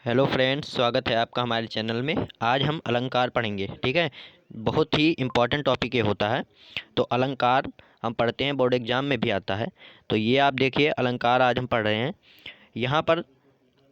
Hello friends, स्वागत है आपका हमारे चैनल में। आज हम अलंकार पढ़ेंगे। ठीक है, बहुत ही इम्पोर्टेंट टॉपिक ये होता है। तो अलंकार हम पढ़ते हैं, बोर्ड एग्जाम में भी आता है। तो ये आप देखिए, अलंकार आज हम पढ़ रहे हैं। यहाँ पर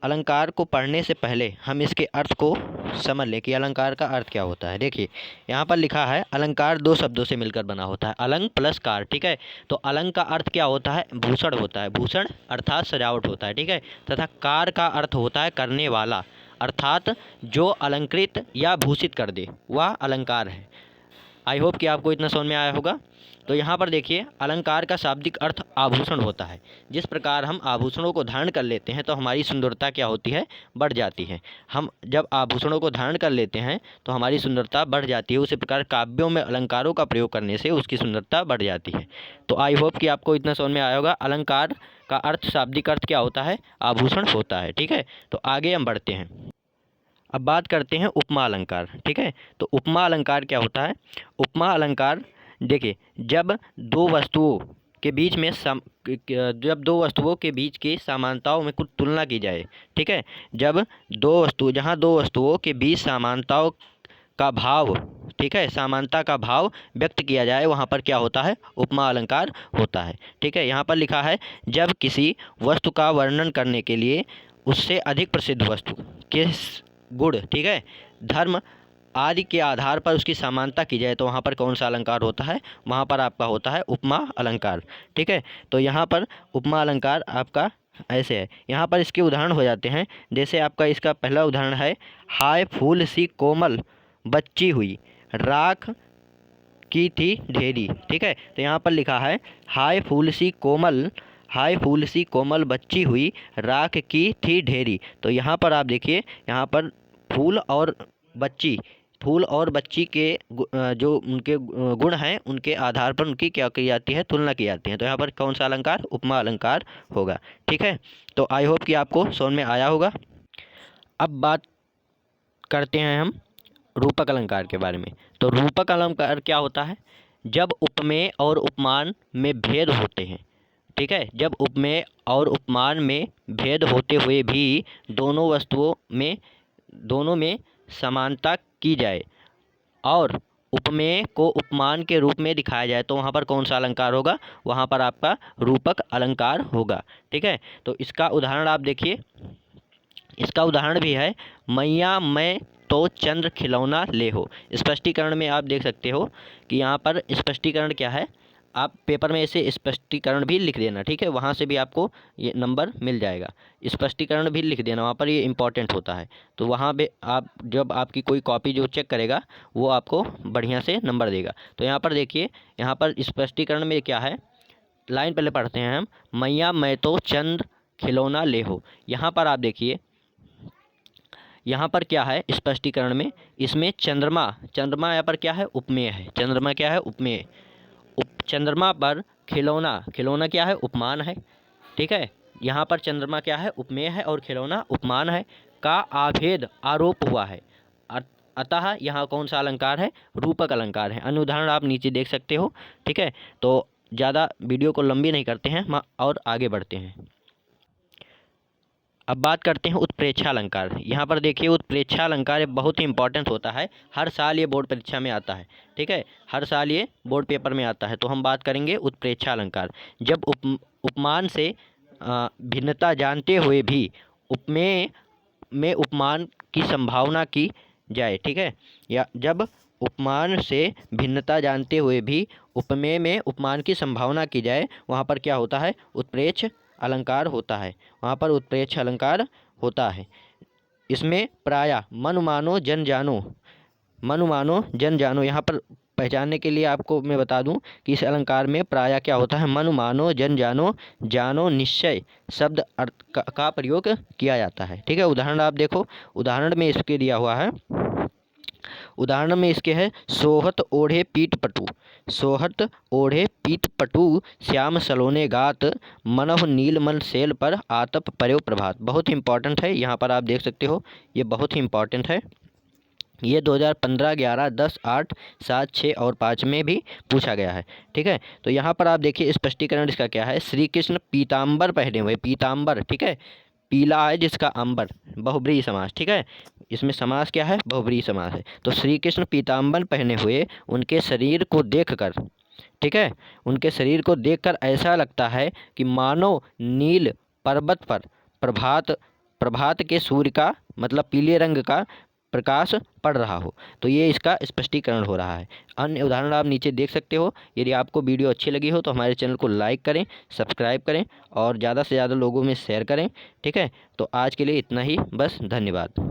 अलंकार को पढ़ने से पहले हम इसके अर्थ को समझ लें कि अलंकार का अर्थ क्या होता है। देखिए, यहाँ पर लिखा है अलंकार दो शब्दों से मिलकर बना होता है, अलंग प्लस कार। ठीक है, तो अलंग का अर्थ क्या होता है? भूषण होता है। भूषण अर्थात सजावट होता है। ठीक है, तथा कार का अर्थ होता है करने वाला, अर्थात जो अलंकृत या भूषित कर दे, वह अलंकार है। आई होप कि आपको इतना समझ में आया होगा। तो यहाँ पर देखिए, अलंकार का शाब्दिक अर्थ आभूषण होता है। जिस प्रकार हम आभूषणों को धारण कर लेते हैं तो हमारी सुंदरता क्या होती है? बढ़ जाती है। हम जब आभूषणों को धारण कर लेते हैं तो हमारी सुंदरता बढ़ जाती है। उसी प्रकार काव्यों में अलंकारों का प्रयोग करने से उसकी सुंदरता बढ़ जाती है। तो आई होप कि आपको इतना समझ में आया होगा। अलंकार का अर्थ, शाब्दिक अर्थ क्या होता है? आभूषण होता है। ठीक है, तो आगे हम बढ़ते हैं। अब बात करते हैं उपमा अलंकार। ठीक है, तो उपमा अलंकार क्या होता है? उपमा अलंकार देखिए, जब दो वस्तुओं के बीच में जब दो वस्तुओं के बीच की समानताओं में कुछ तुलना की जाए। ठीक है, जब जहाँ दो वस्तुओं के बीच समानताओं का भाव, ठीक है, समानता का भाव व्यक्त किया जाए, वहाँ पर क्या होता है? उपमा अलंकार होता है। ठीक है, यहाँ पर लिखा है, जब किसी वस्तु का वर्णन करने के लिए उससे अधिक प्रसिद्ध वस्तु के गुण, ठीक है, धर्म आदि के आधार पर उसकी समानता की जाए तो वहाँ पर कौन सा अलंकार होता है? वहाँ पर आपका होता है उपमा अलंकार। ठीक है, तो यहाँ पर उपमा अलंकार आपका ऐसे है। यहाँ पर इसके उदाहरण हो जाते हैं। जैसे आपका इसका पहला उदाहरण है, हाय फूल सी कोमल बच्ची हुई, राख की थी ढेरी। ठीक है, तो यहाँ पर लिखा है, हाय फूल सी कोमल बच्ची हुई, राख की थी ढेरी। तो यहाँ पर आप देखिए, यहाँ पर फूल और बच्ची, फूल और बच्ची के जो उनके गुण हैं, उनके आधार पर उनकी क्या की जाती है? तुलना की जाती है। तो यहाँ पर कौन सा अलंकार? उपमा अलंकार होगा। ठीक है, तो आई होप कि आपको समझ में आया होगा। अब बात करते हैं हम रूपक अलंकार के बारे में। तो रूपक अलंकार क्या होता है? जब उपमेय और उपमान में भेद होते हैं। ठीक है, जब उपमेय और उपमान में भेद होते हुए भी दोनों में समानता की जाए और उपमेय को उपमान के रूप में दिखाया जाए तो वहाँ पर कौन सा अलंकार होगा? वहाँ पर आपका रूपक अलंकार होगा। ठीक है, तो इसका उदाहरण आप देखिए, इसका उदाहरण भी है, मैया मैं तो चंद्र खिलौना ले हो। स्पष्टीकरण में आप देख सकते हो कि यहाँ पर स्पष्टीकरण क्या है। आप पेपर में ऐसे स्पष्टीकरण भी लिख देना। ठीक है, वहाँ से भी आपको ये नंबर मिल जाएगा। स्पष्टीकरण भी लिख देना, वहाँ पर ये इंपॉर्टेंट होता है। तो वहाँ पे आप जब आपकी कोई कॉपी जो चेक करेगा वो आपको बढ़िया से नंबर देगा। तो यहाँ पर देखिए, यहाँ पर स्पष्टीकरण में क्या है, लाइन पहले पढ़ते हैं हम, मैया मैं तो चंद्र खिलौना ले हो। यहाँ पर आप देखिए, यहाँ पर क्या है स्पष्टीकरण में, इसमें चंद्रमा, चंद्रमा यहाँ पर क्या है? उपमेय है। चंद्रमा क्या है? उपमेय। चंद्रमा पर खिलौना, खिलौना क्या है? उपमान है। ठीक है, यहाँ पर चंद्रमा क्या है? उपमेय है और खिलौना उपमान है। का आभेद आरोप हुआ है, अतः यहाँ कौन सा अलंकार है? रूपक अलंकार है। अन्य उदाहरण आप नीचे देख सकते हो। ठीक है, तो ज़्यादा वीडियो को लंबी नहीं करते हैं और आगे बढ़ते हैं। अब बात करते हैं उत्प्रेक्षा अलंकार। यहाँ पर देखिए, उत्प्रेक्षा अलंकार बहुत ही इंपॉर्टेंट होता है। हर साल ये बोर्ड परीक्षा में आता है। ठीक है, हर साल ये बोर्ड पेपर में आता है। तो हम बात करेंगे उत्प्रेक्षा अलंकार। जब उपमान से भिन्नता जानते हुए भी उपमेय में उपमान की संभावना की जाए। ठीक है, या जब उपमान से भिन्नता जानते हुए भी उपमेय में उपमान की संभावना की जाए, वहाँ पर क्या होता है? उत्प्रेक्ष अलंकार होता है। वहाँ पर उत्प्रेक्ष अलंकार होता है। इसमें प्रायः मन मानो जन जानो, यहाँ पर पहचानने के लिए आपको मैं बता दूं कि इस अलंकार में प्रायः क्या होता है? मन मानो जन जानो, जानो निश्चय शब्द अर्थ का प्रयोग किया जाता है। ठीक है, उदाहरण आप देखो, उदाहरण में इसके दिया हुआ है, उदाहरण में इसके है, सोहत ओढ़े पीठ पटु, सोहत ओढ़े पीठ पटु, श्याम सलोने गात, मनह नील मन सेल पर आतप पर्यो प्रभात। बहुत ही इंपॉर्टेंट है, यहाँ पर आप देख सकते हो, ये बहुत ही इंपॉर्टेंट है। ये 2015, 11, 10, 8, 7, 6 और 5 में भी पूछा गया है। ठीक है, तो यहाँ पर आप देखिए स्पष्टीकरण इसका क्या है, श्री कृष्ण पीताम्बर पहने हुए, पीताम्बर, ठीक है, पीला है जिसका अंबर, बहुब्रीहि समास, ठीक है। इसमें समास क्या है, बहुब्रीहि समास है। तो श्री कृष्ण पीताम्बर पहने हुए उनके शरीर को देखकर, ठीक है, उनके शरीर को देखकर ऐसा लगता है कि मानो नील पर्वत पर प्रभात प्रभात के सूर्य का मतलब पीले रंग का प्रकाश पड़ रहा हो। तो ये इसका स्पष्टीकरण हो रहा है। अन्य उदाहरण आप नीचे देख सकते हो। यदि आपको वीडियो अच्छी लगी हो तो हमारे चैनल को लाइक करें, सब्सक्राइब करें और ज़्यादा से ज़्यादा लोगों में शेयर करें, ठीक है। तो आज के लिए इतना ही, बस, धन्यवाद।